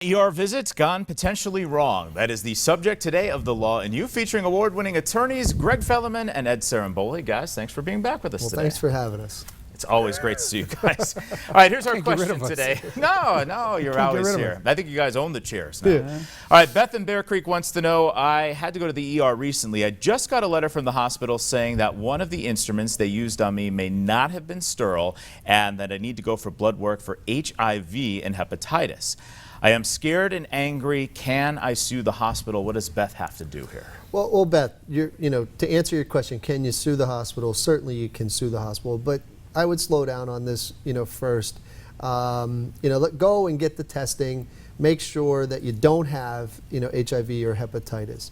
ER visits gone potentially wrong. That is the subject today of The Law and You, featuring award-winning attorneys Greg Fellerman and Ed Saramboli. Guys, thanks for being back with us today. Thanks for having us. It's always great to see you guys. All right, here's our question today. No, you're always here. I think you guys own the chairs now. Yeah. All right, Beth in Bear Creek wants to know, I had to go to the ER recently. I just got a letter from the hospital saying that one of the instruments they used on me may not have been sterile and that I need to go for blood work for HIV and hepatitis. I am scared and angry. Can I sue the hospital? What does Beth have to do here? Well, Beth, to answer your question, can you sue the hospital? Certainly you can sue the hospital, but I would slow down on this, first. Go and get the testing. Make sure that you don't have, HIV or hepatitis.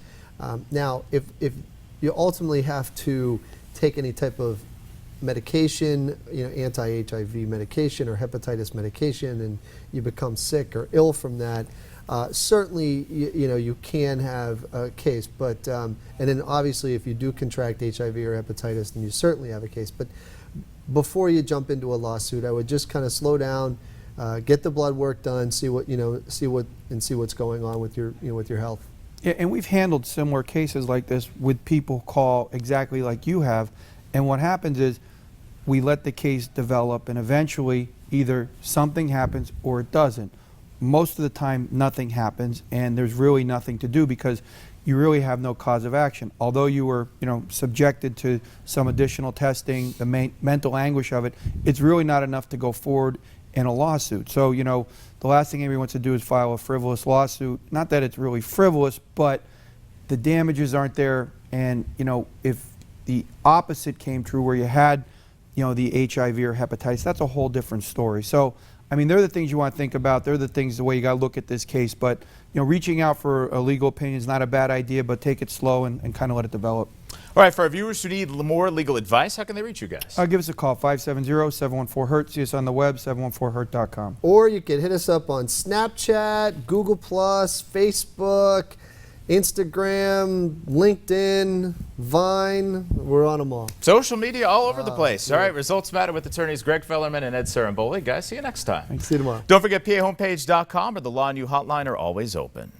Now, if you ultimately have to take any type of medication, anti-HIV medication or hepatitis medication, and you become sick or ill from that, certainly you can have a case. But and then obviously if you do contract HIV or hepatitis, then you certainly have a case. But before you jump into a lawsuit, I would just kind of slow down, get the blood work done, see what's going on with your health. Yeah, and we've handled similar cases like this with people call exactly like you have. And what happens is we let the case develop, and eventually either something happens or it doesn't. Most of the time nothing happens, and there's really nothing to do because you really have no cause of action. Although you were subjected to some additional testing, the mental anguish of it, it's really not enough to go forward in a lawsuit. So the last thing anybody wants to do is file a frivolous lawsuit. Not that it's really frivolous, but the damages aren't there. And if the opposite came true, where you had, the HIV or hepatitis, that's a whole different story. So, they're the things you want to think about. They're the way you got to look at this case. But, reaching out for a legal opinion is not a bad idea, but take it slow and kind of let it develop. All right, for our viewers who need more legal advice, how can they reach you guys? Give us a call, 570-714-HURT. See us on the web, 714hurt.com. Or you can hit us up on Snapchat, Google+, Facebook, Instagram, LinkedIn, Vine. We're on them all. Social media all over the place. All right, Results Matter with attorneys Greg Fellerman and Ed Saramboli. Guys, see you next time. See you tomorrow. Don't forget, PAHomepage.com or the Law and You hotline are always open.